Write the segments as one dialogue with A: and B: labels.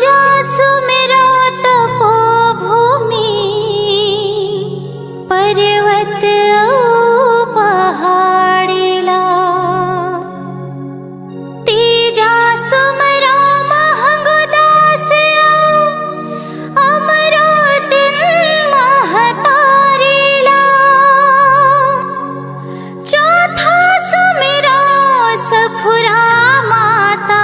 A: जासु मेरा तपोभूमि पर्वत पहाड़िला तीजा सुमरा महंगुदास्या अमरो दिन महतारिला चौथा सुमेरा सफुरा माता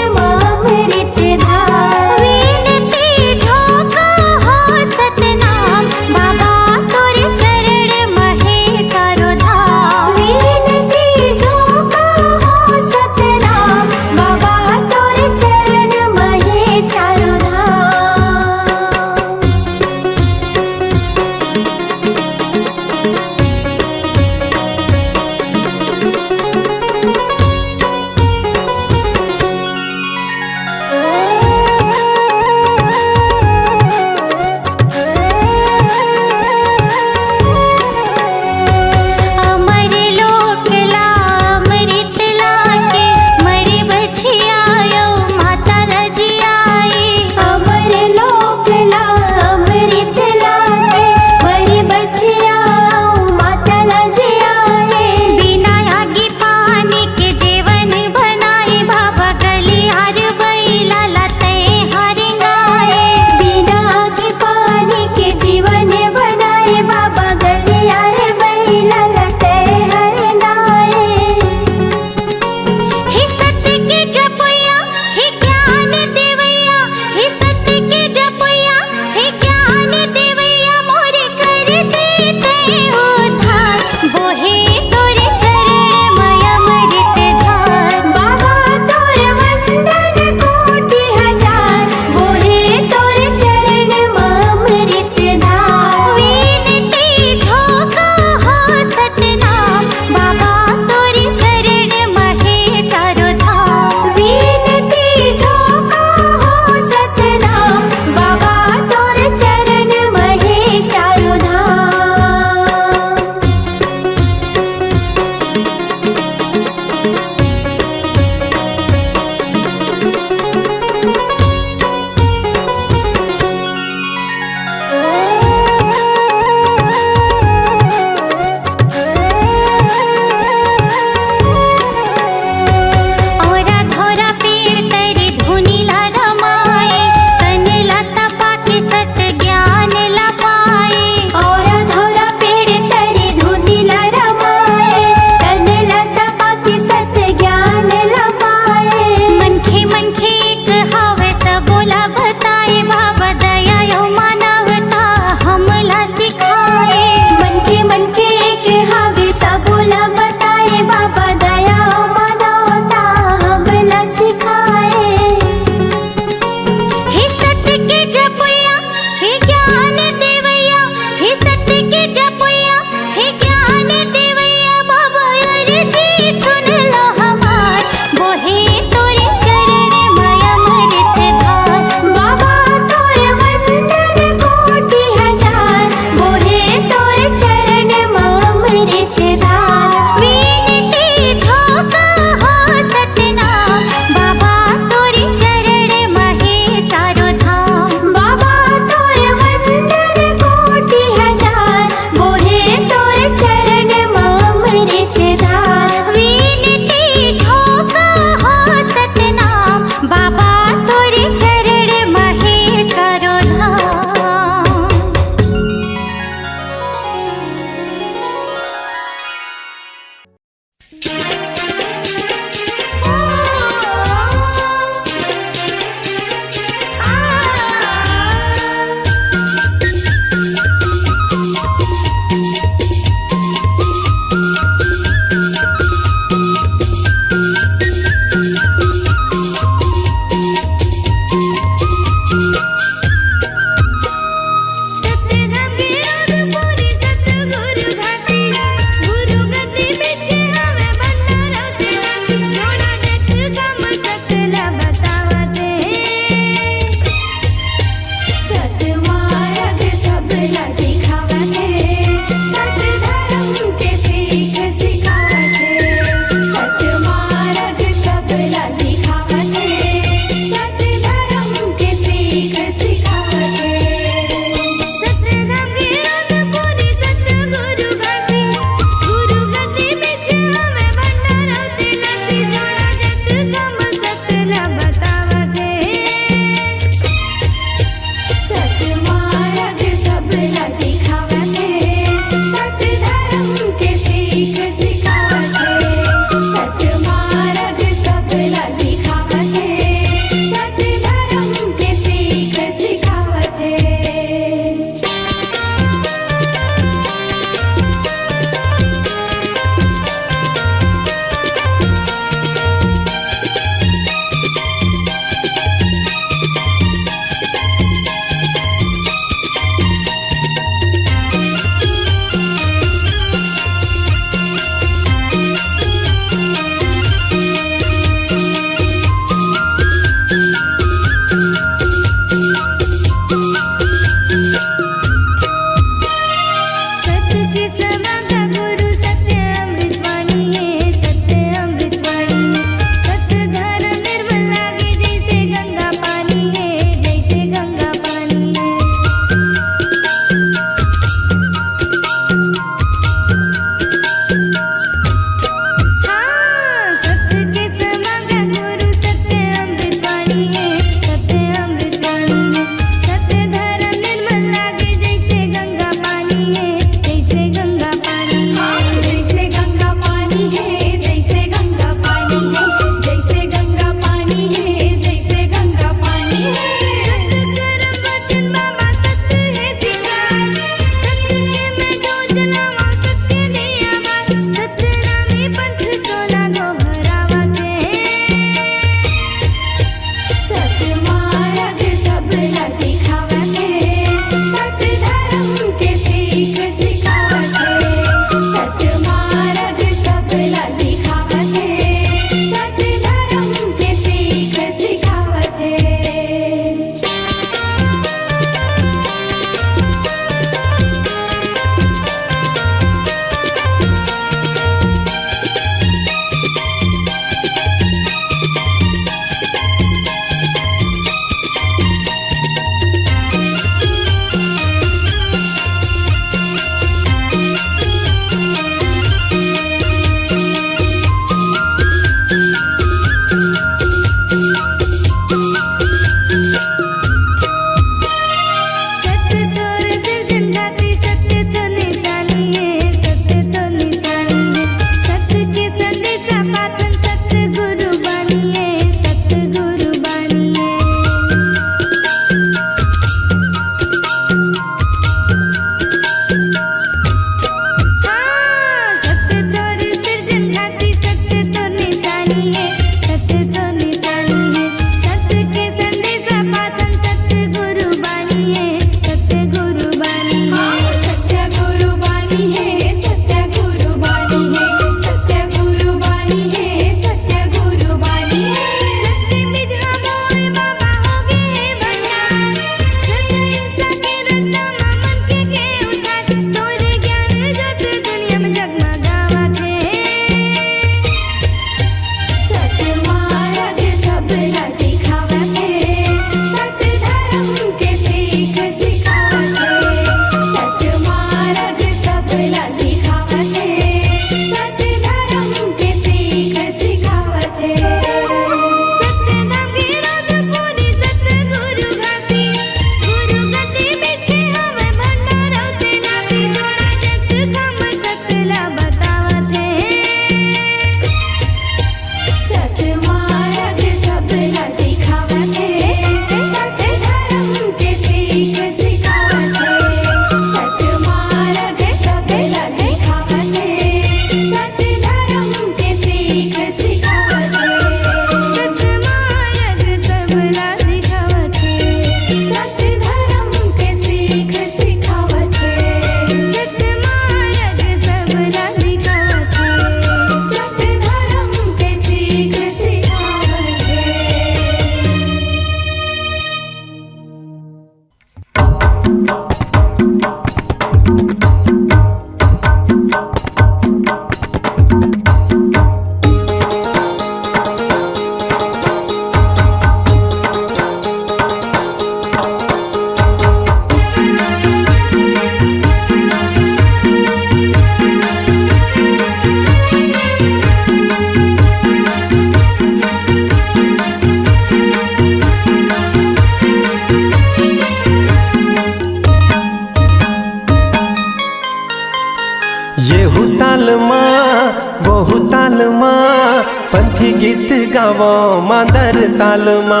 B: पंथी गीत गावो मादर तालमा।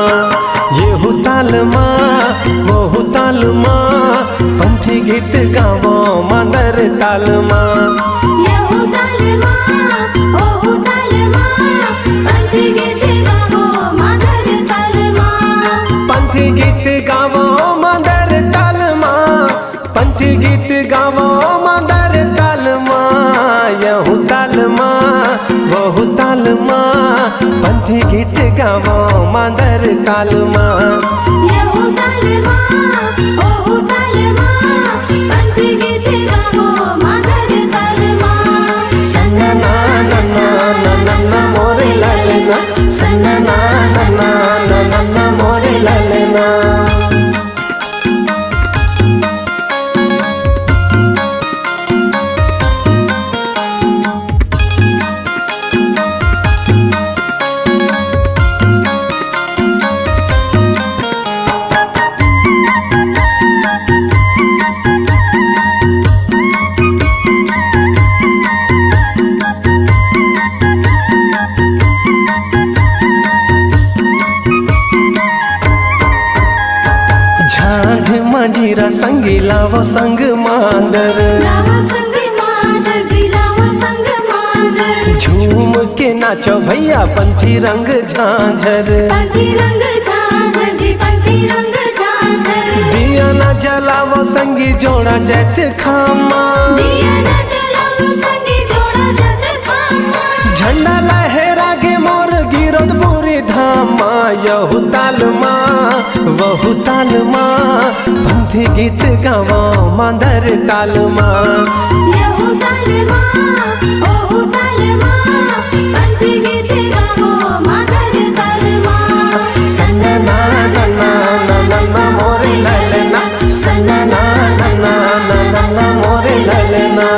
B: येहू तालमा वहू तालमा पंथी गीत गावो मादर तालमा।
A: येहू तालमा ओहू तालमा पंथी गीत गावो मादर तालमा।
B: पंथी गीत गावो मादर तालमा। पंथी गीत गावो मादर तालमा। येहू तालमा वहू तालमा पंथी गीत गावो मादर तालमा।
A: येहू तालमा ओहू तालमा पंथी गीत गावो मादर तालमा।
B: सन्ना ना ना ना ना ना ना मोरे लालना। सन्ना ना ना ना ना ना ना मोरे लालना। झांझ मंजीरा संगी लावो संग मांदर।
A: लावो संग मादर जी लावो संग मादर।
B: झूम के नाचो भैया पंथी रंग झांझर।
A: पंथी रंग झांझर जी पंथी रंग झांझर।
B: दिया ना जलावो संगी जोड़ा जैत खामा।
A: दिया ना जलावो संगी जोड़ा जैत खामा।
B: झंडा लहरा के मोर गिरद बुरी धामा। यहू तालमा वहू तालमा पंथी गीत गावो मादर तालमा।
A: येहू तालमा ओहू तालमा पंथी गीत गावो मादर तालमा।
B: सन्ना ना ना ना ना ना ना मोरे लालना। सन्ना ना ना ना ना ना ना मोरे लालना।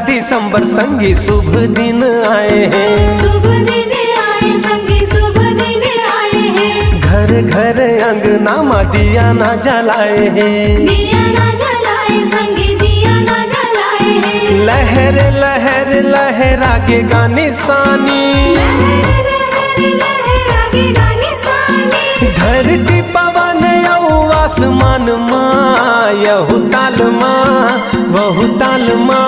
B: दिसंबर संगी शुभ दिन आए हैं।
A: शुभ दिन आए संगी शुभ दिन आए हैं।
B: घर घर अंगना मा दिया ना जलाए हैं।
A: दिया ना जलाए संगी दिया ना जलाए हैं।
B: लहर लहर लहरा के गाने सानी।
A: लहर लहर लहरा के गाने सानी।
B: धरती पवन यऊ आसमान माँ। यहू तालमा वहू तालमा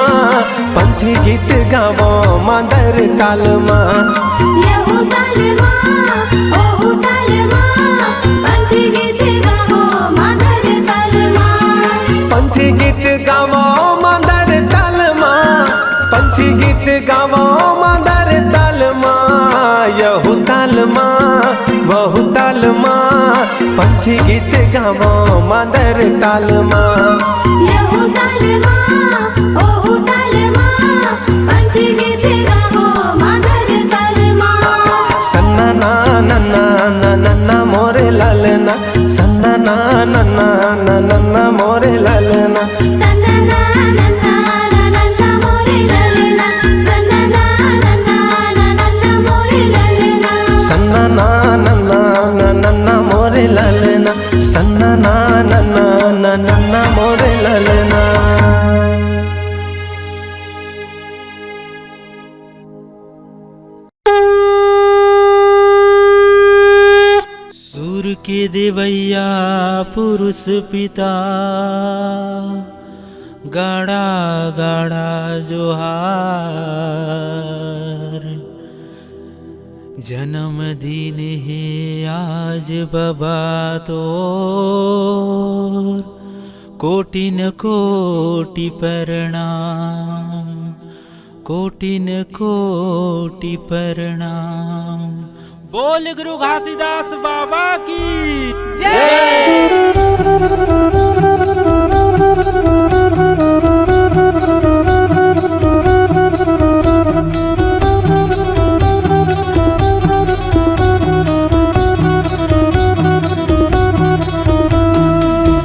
B: पंथी गीत गावो मादर तालमा।
A: येहू तालमा ओहू तालमा पंथी गीत गावो मादर तालमा।
B: पंथी गीत गावो मादर तालमा। पंथी गीत गावो मादर तालमा। यहू तालमा वहू तालमा पंथी गीत गावो मादर तालमा।
A: येहू तालमा ओहू तालमा पंथी गीत गावो मादर तालमा।
B: सन्ना ना ना ना ना ना ना मोरे लालना। सन्ना ना ना ना ना ना ना मोरे लालना।
A: सन्ना ना ना ना ना ना ना मोरे लालना। सन्ना ना ना ना ना ना ना मोरे लालना।
B: सन्ना ना ना ना ना ना ना मोरे लालना। सन्ना ना ना ना ना ना ना मोरे लालना।
C: सूर के देवैया पुरुष पिता गाड़ा गाड़ा जोहार। जन्मदिन है आज बाबा तोर, कोटिन कोटि प्रणाम, कोटिन कोटि प्रणाम। बोल गुरु घासीदास बाबा की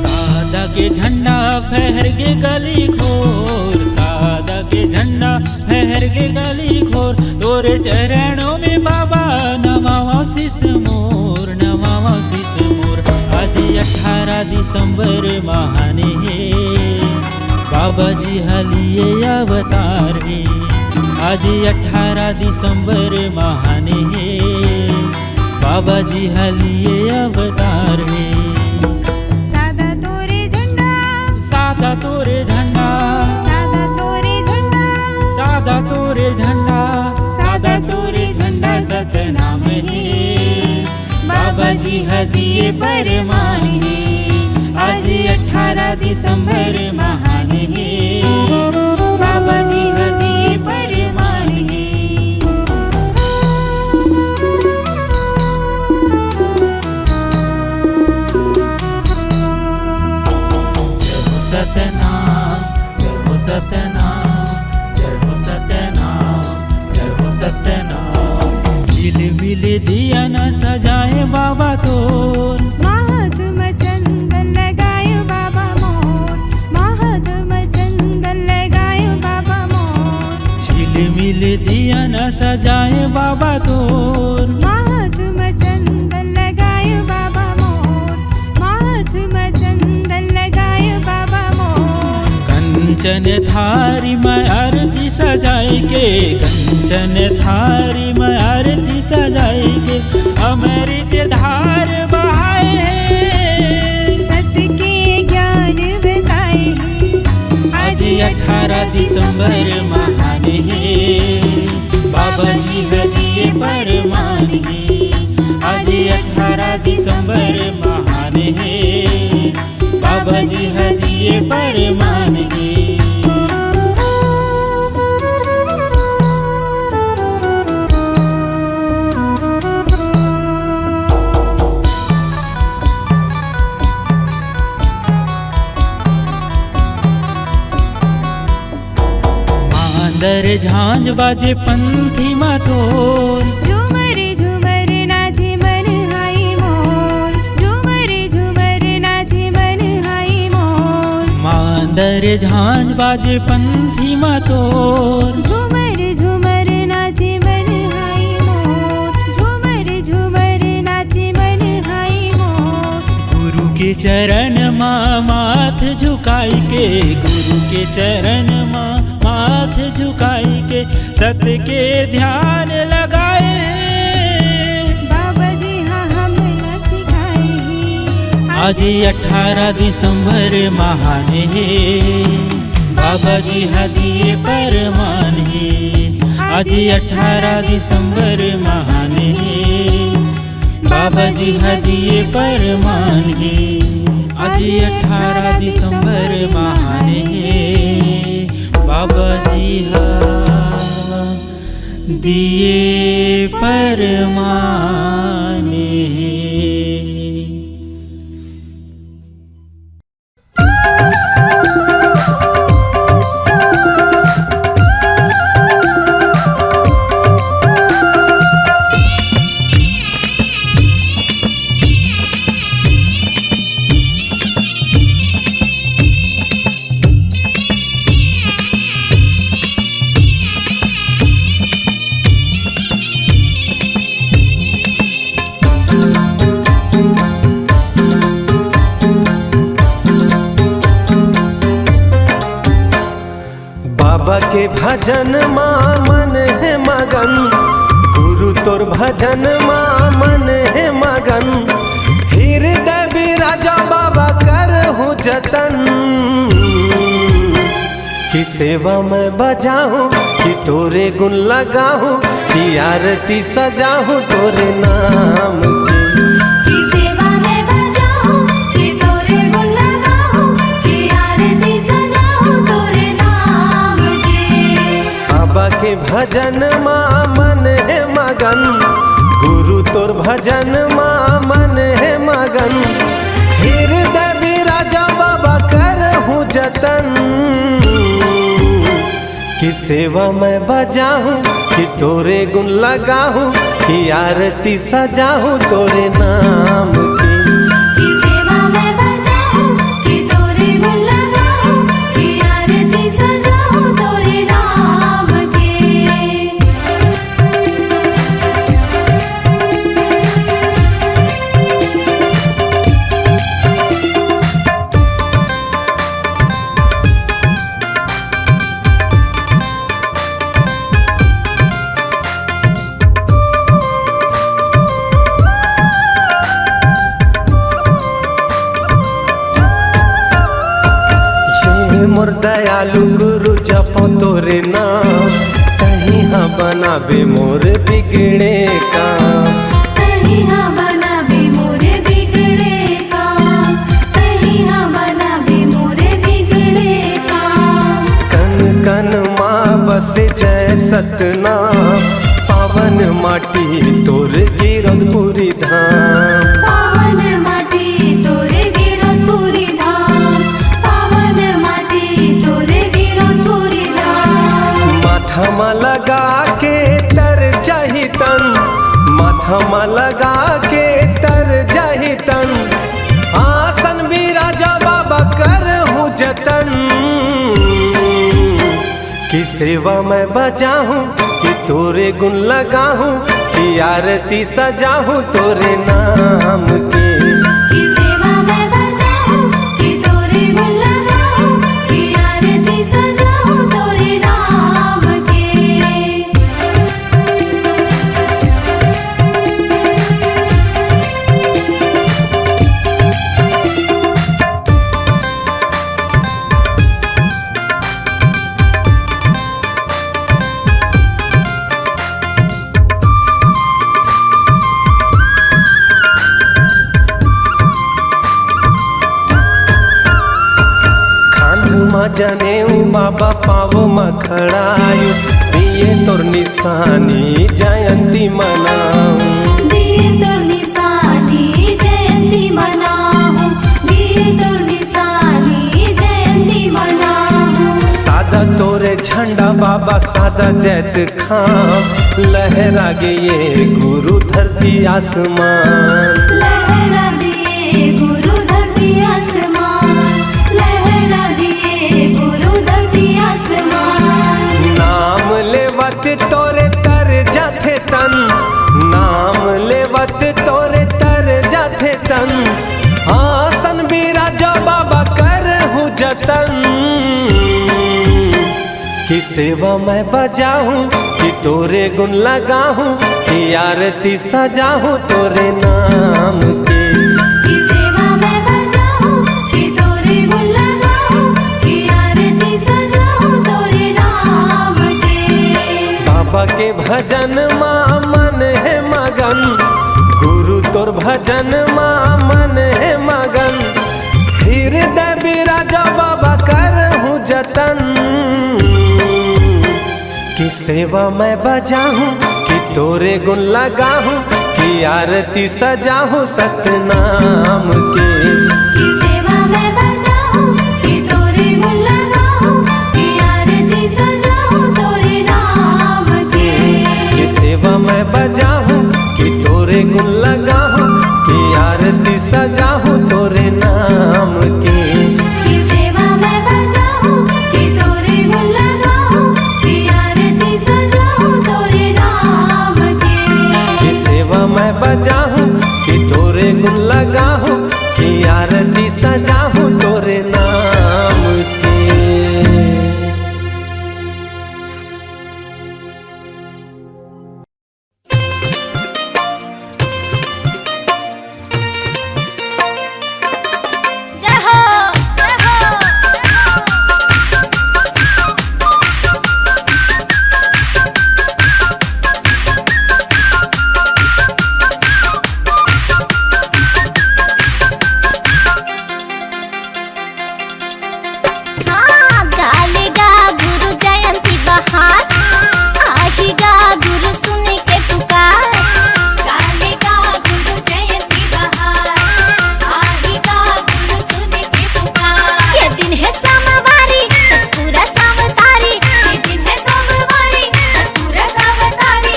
C: सादा के झंडा फहर के गली खोर, सादा के झंडा फहर के गली खोर। तोरे चरणों में बाबा नमावा शीस मोर, नमावा शीस मोर। आज 18 दिसंबर महाने है, बाबा जी हालिए अवतार है। आज 18 दिसंबर महाने है, बाबा जी हालिए अवतार है।
A: सादा तोरे झंडा,
C: सादा तोरे झंडा,
A: सादा तोरे झंडा,
C: सादा तोरे झंडा, सादा तोरे झंडा सतनाम है। बाबा जी हदिये परमान है। आज 18 दिसंबर महान है, बाबा जी हदिये परमान है। जय हो सतनाम, जय हो सतनाम, जय हो सतनाम, जय हो सतनाम। झिलमिल दिया न सजाए बाबा तोर,
A: महात्म चंदन लगायो बाबा मोर, महात्म चंदन लगायो बाबा मोर।
C: झिलमिल दिया न सजाए बाबा तोर।
A: महात्म चंदन लगायो बाबा मोर, महात्म चंदन लगायो बाबा मोर।
C: कंचन थारी में आरती सजाए के, कंचन थारी में आरती सजाए के। अमृत धार बहाए हैं,
A: सत्य के ज्ञान बताए हैं।
C: आज 18 दिसंबर महान है, बाबा जी हदिये परमान है। आज 18 दिसंबर महान है, बाबा जी हदिये परमान है। मांदर झांझ बाजे पंथी मातोर,
A: झूमर झूमर नाचे मन हाई मोर, झूमर झूमर नाचे मन हाई मोर।
C: मांदर झांझ बाजे पंथी मातोर।
A: झूमर झूमर नाचे मन हाई मोर, झूमर झूमर नाचे मन हाई मोर।
C: गुरु के चरण माँ माथ झुकाई के, गुरु के चरण माँ माथ झुकाई के। सत्य के ध्यान लगाए,
A: बाबा जी हाँ हमने सिखाए हैं।
C: आज 18 दिसंबर महान है, बाबा जी हदिये परमान है। आज 18 दिसंबर महान है, बाबा जी हदिये परमान है। आज 18 दिसंबर महान है, बाबा जी हदिये परमान है।
B: बाबा के भजन माँ मन है मगन, गुरु तोर भजन माँ मन है मगन। हृदय बिराजा बाबा जतन कि सेवा मैं बजाऊं कि तोरे गुण लगाऊं कि आरती सजाऊं तोरे नाम की।
A: की सेवा में बजाऊं कि तोरे गुण लगाऊं कि आरती सजाऊं तोरे नाम के।
B: बाबा के भजन माँ मन है मगन, गुरु तोर भजन माँ मन है मगन, हृदय विराजा बाबा करहूँ जतन कि सेवा मैं बजाऊं कि तोरे गुण लगाऊं कि आरती सजाऊं तोरे नाम की।
A: की सेवा में बजाऊं कि तोरे गुण लगाऊं कि आरती सजाऊं तोरे नाम के।
B: मोर दयालु गुरु जपो तोरे नाम, कहीं हाँ बनाबे मोर बिगड़े काम।
A: कहीं हाँ बनावे मोरे बिगड़े काम, कहीं हाँ बनावे मोरे बिगड़े काम।
B: कन कन माँ बसे जय सतनाम, पावन माटी तोर गिरधपुरी धाम।
A: पावन माटी तोरे गिरधपुरी धाम, पावन माटी तोरे गिरधपुरी धाम।
B: माथा में लगा के तर जाही तन, माथा में लगा के तर जाही तन, आसन विराजा बाबा करहूँ जतन कि सेवा मैं बजाऊं कि तोरे गुण लगाऊं कि आरती सजाऊं तोरे नाम की।
A: की सेवा में बजाऊं कि तोरे गुण लगाऊं कि आरती सजाऊं तोरे नाम के।
B: जनेऊ बाबा पावो मखड़ायु, दिए तोर निशानी जयंती मनाऊं।
A: दिए तोर निशानी जयंती मनाऊं, दिए तोर निशानी जयंती मनाऊं।
B: सादा तोरे झंडा बाबा सादा जैत खाम, लहरा गे ये गुरु धरती आसमान।
A: लहरा दिए गुरु धरती आसमान, लहरा दिए गुरु धरती आसमान।
B: नाम लेवत तोरे तर जाथे तन, नाम लेवत तोरे तर जाथे तन, आसन विराजा बाबा करहूँ जतन कि सेवा मैं बजाऊं कि तोरे गुण लगाऊं कि आरती सजाऊं तोरे नाम की।
A: की सेवा में बजाऊं कि तोरे गुण लगाऊं कि आरती सजाऊं तोरे नाम के।
B: बाबा के भजन माँ मन है मगन, गुरु तोर भजन माँ मन है मगन, हृदय विराजा बाबा करहूँ जतन कि सेवा मैं बजाऊं कि तोरे गुण लगाऊं कि आरती सजाऊं सतनाम की।
A: की सेवा में बजाऊं कि तोरे गुण लगाऊं कि आरती सजाऊं तोरे नाम के।
B: कि सेवा मैं बजाऊं कि तोरे गुण लगाऊं कि आरती सजाऊं तोरे नाम की।
A: की सेवा में बजाऊं कि तोरे गुण लगाऊं कि आरती सजाऊं तोरे नाम के।
B: कि सेवा मैं बजाऊं कि तोरे गुण लगाऊं कि आरती सजाऊं
D: हाँ गालेगा गुरु जयंती बहार, आएगा गुरु सुन के पुकार।
A: गालेगा गुरु जयंती बहार, आएगा गुरु सुन के पुकार।
D: ये दिन है सोमवारी सतपुरा सावतारी,
A: ये दिन है सोमवारी सतपुरा सावतारी।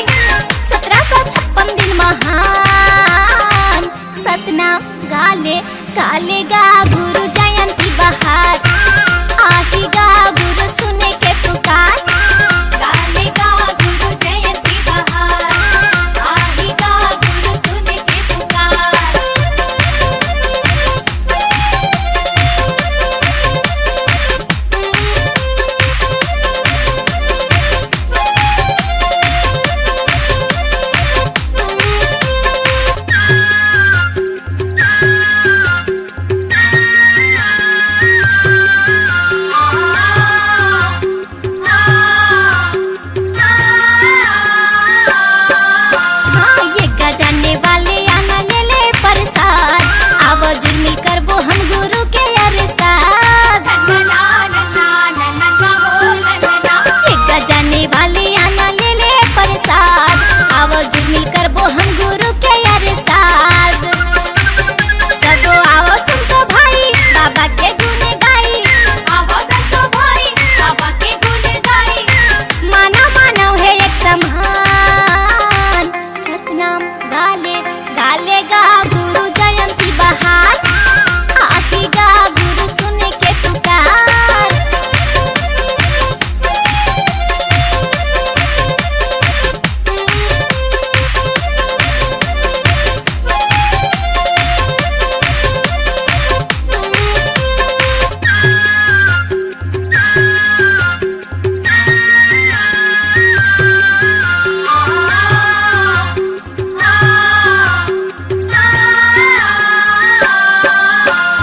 D: 1756 दिन महान, सतनाम गालेगा गुरु जयंती बहार, आएगा गुरु सुन के पुकार।
A: गालेगा गुरु जयंती बहार, आएगा गुरु सुन के पुकार।
D: हाँ ये गजाने वाले आना ले ले प्रसाद, आवो जुर्मी करबो हम गुरु के अरसाद। ये गजाने वाले आना ले ले प्रसाद, आवो जुर्मी करबो हम गुरु के अरसाद। सबो आवो सुनको भाई बाबा के गुण गाई,
A: आवो संतो भाई बाबा के गुण गाई।
D: मानव है एक समान, सतनाम गालेगा गुरु जयंती बहार, आएगा गुरु सुन के पुकार।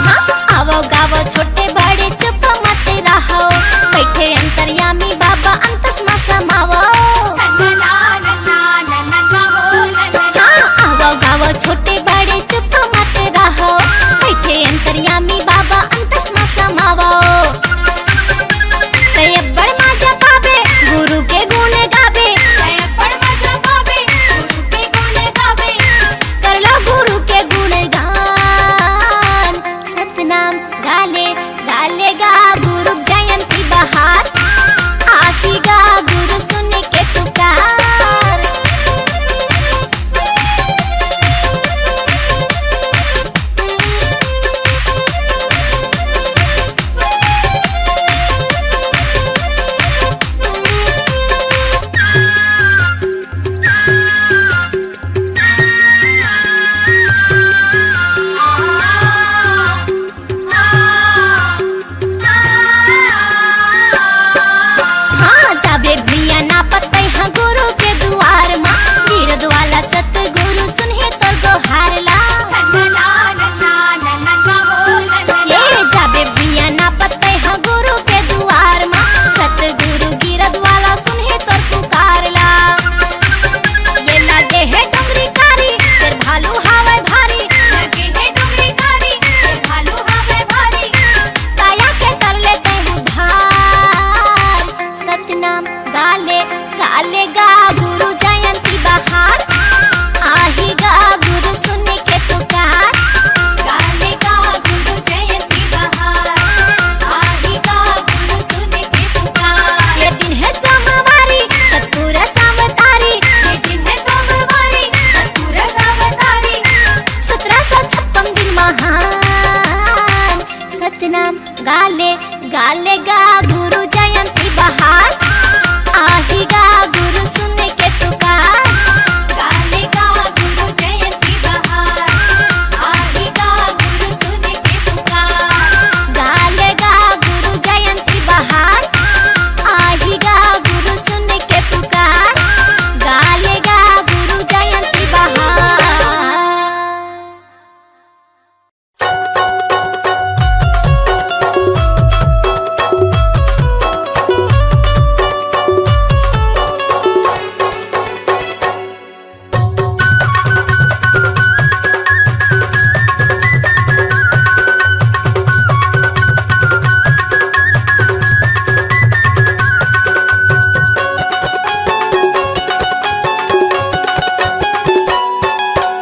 D: हाँ आवो गावो छोटे बड़े चुप मत रहो, बैठे अंतर्यामी बाबा अंतस में समावो। हाँ आवो गावो छोटे बड़े चुप मत रहो, बैठे अंतर्यामी बाबा अंतस में समावो। तयब्बड़ माजा पावे गुरु के गुण गावे, कर लो गुरु के गुणगान। सतनाम गालेगा गुरु जयंती बहार, आएगा गुरु सुन के पुकार। हाँ जाबे भैया ना पते हाँ गुरु के दुआर माँ, गिरद वाला सतगुरु सुनहे तोर गोहारला। ये जाबे भैया ना पते हाँ गुरु के दुआर माँ, सतगुरु गिरद वाला सुनहे तोर पुकारला। ये लागे है डोंगरी कारी सिर भालू हावे भारी, काया के कर लेते उधार। सतनाम गालेगा गुरु जयंती बहार, आएगा गुरु सुन के पुकार।
A: गालेगा गुरु जयंती बहार, आएगा गुरु सुन के पुकार।
D: ये दिन है सोमवारी सतपुरा सावतारी,
A: ये दिन है सोमवारी सतपुरा सावतारी।
D: 1756 दिन महान, सतनाम गालेगा गुरु जयंती बहार, आएगा गुरु सुन के पुकार।
A: गालेगा गुरु जयंती बहार, आएगा गुरु सुन के पुकार।
D: गालेगा गुरु जयंती बहार, आएगा गुरु सुन के पुकार। गालेगा गुरु जयंती बहार।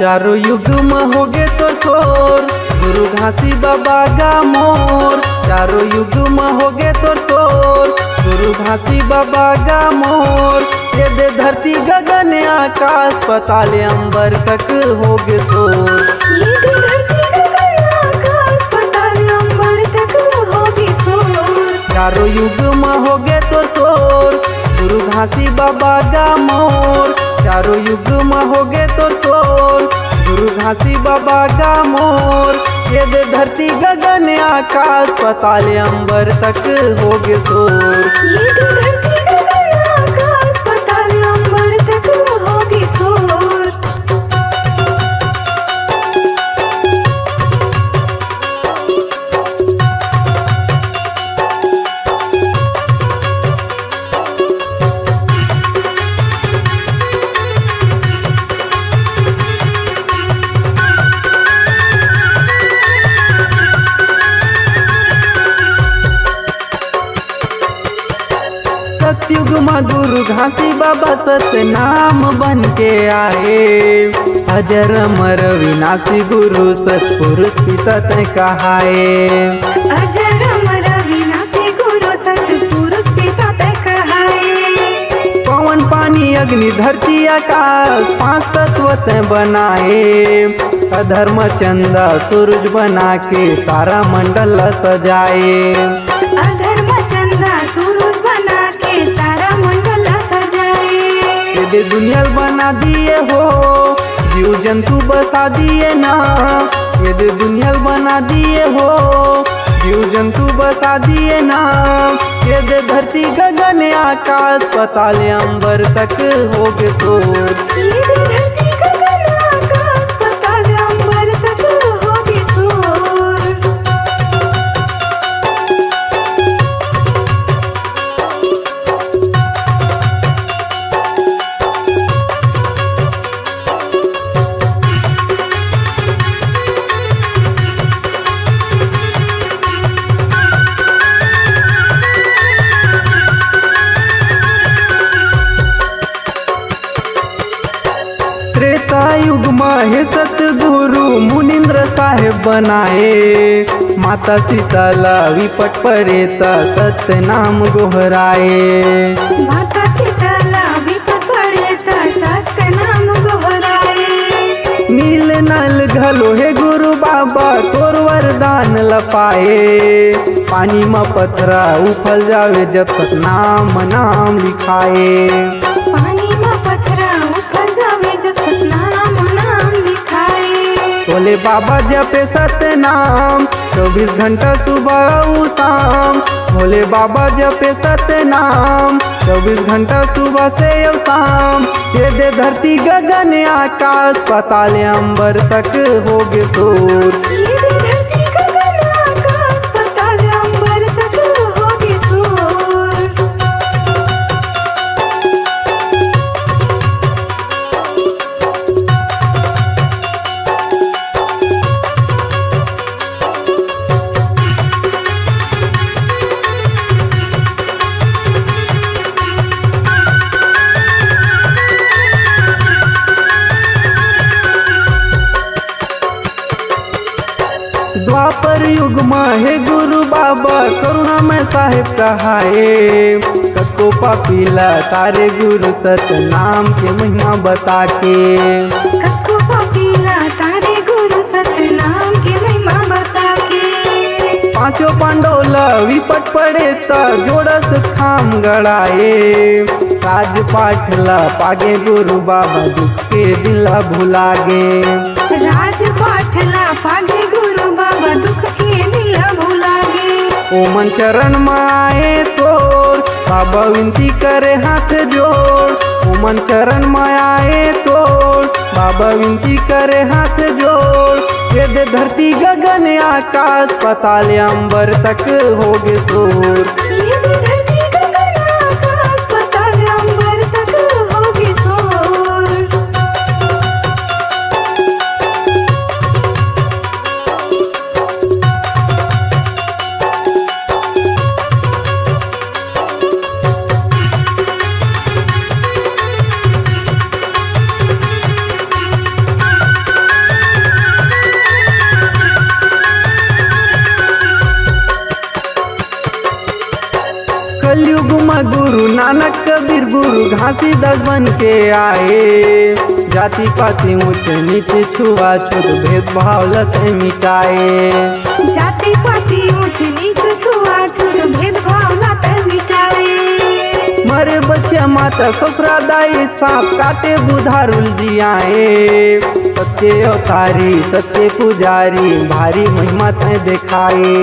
B: चारों युग में होगे तो शोर, गुरु घासी बाबा गा मोर। चारों युग में होगे तो शोर, गुरु घासी बाबा गा मोर। ये दे धरती गगन आकाश पताल अंबर तक होगे शोर।
E: ये दे धरती गगन आकाश पताल अंबर तक होगी शोर।
B: चारों युग में होगे तो शोर, गुरु घासी बाबा गा मोर। चारों युग में होगे तो शोर, गुरु घासी बाबा गा मोर। ये दे धरती गगन आकाश पताल अंबर तक होगे शोर।
E: ये दे धरती गगन आकाश पताल अंबर तक होगी शोर।
B: सतयुग में गुरु घासी बाबा सत नाम बन के आए। अजर अमर विनाशी गुरु सतपुरुष पिता ते कहाए।
E: अजर अमर विनाशी गुरु सतपुरुष पिता ते कहाए।
B: पवन पानी अग्नि धरती आकाश पांच तत्व ते बनाए। अधर्म चंदा सूरज बना के तारा मंडल सजाए।
E: अधर्म चंदा सूरज बना के तारा मंडल सजाए।
B: ये दुनिया बना दिए हो, जीव जंतु बसा दिए ना। ये दुनिया बना दिए हो, जीव जंतु बसा दिए ना। ये दे धरती गगन आकाश पताल अंबर तक होगे शोर।
E: ये दे धरती गगन आकाश पताल अंबर तक होगी शोर।
B: त्रेता युग में हे सतगुरु मुनिंद्र साहेब बनाए। माता सीताला विपट परेता सत्य नाम गोहराए।
E: माता सीताला विपत पड़े ता सत्य नाम गोहराए।
B: नील नल घलो हे गुरु बाबा तोर वरदान लपाए। पानी में पथरा उफल जावे जब तक नाम नाम लिखाए।
E: पानी में पथरा उफल जावे जब तक नाम नाम लिखाए।
B: बोले बाबा जपे सत्य नाम 24 घंटा सुबह और शाम। भोले बाबा जपे सत्य नाम 24 घंटा सुबह से और शाम। ये दे धरती गगन आकाश पताल अंबर तक होगे शोर।
E: ये दे धरती गगन आकाश पताल अंबर तक होगी शोर।
B: द्वापर युग में हे गुरु बाबा करुणा में साहेब कहाए। कको पापीला तारे गुरु सत नाम के महिमा बता के।
E: कको पापीला तारे गुरु सत्य नाम की महिमा बता के।
B: पांचों पांडोला विपट पड़े ता जोड़स खाम गड़ाए। राज पाठला पागे गुरु बाबा दुख के दिला भुला गे।
E: राज पाठला पागे गुरु बाबा दुख के नीला भुला गे।
B: ओमन चरण में आए तोर बाबा विनती करे हाथ जोड़। ओमन चरण में आए तोर बाबा विनती करे हाथ जोड़। ये दे धरती गगन आकाश पताल अंबर तक होगे शोर।
E: ये दे धरती गगन आकाश पताल अंबर तक होगी शोर।
F: कलयुग में गुरु नानक कबीर गुरु घासीदास बन के आए। जाति पाति ऊंच नीच छुआछूत भेदभाव लत मिटाए।
E: जाति पाति ऊंच नीच छुआछूत भेदभाव लत मिटाए।
F: मरे बच्चे माता सफरादाई सांप काटे बुधार उलझियाए। सत्य अवतारी सत्य पुजारी भारी महिमा तय दिखाए।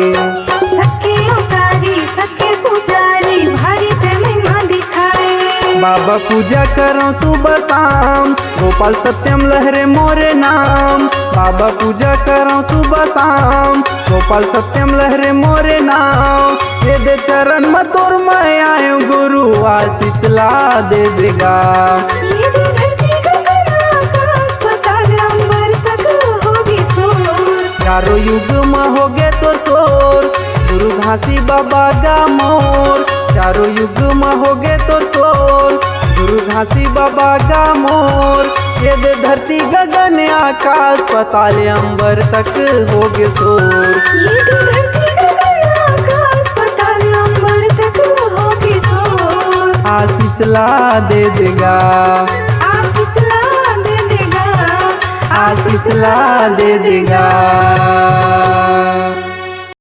E: सत्य अवतारी सत्य पुजारी भारी ते महिमा दिखाए।
F: बाबा पूजा करो सुबह शाम गोपाल सत्यम लहरे मोरे नाम। बाबा पूजा करो सुबह शाम गोपाल सत्यम लहरे मोरे नाम। ये दे चरण में तोर मैं आयो गुरु आशीष ला दे देगा।
E: ये दे धरती गगन आकाश पाताल अंबर तक होगी शोर।
F: चारों युग में होगे तो शोर गुरु घासी बाबा का मोर। चारों युग में होगे तो शोर गुरु घासी बाबा का मोर। ये दे धरती गगन आकाश पाताल अंबर तक होगे शोर।
E: ये दे धरती गगन आकाश पाताल अंबर तक होगी शोर।
F: आशीष ला दे देगा।
E: आशीष ला दे देगा।
F: आशीष ला दे देगा।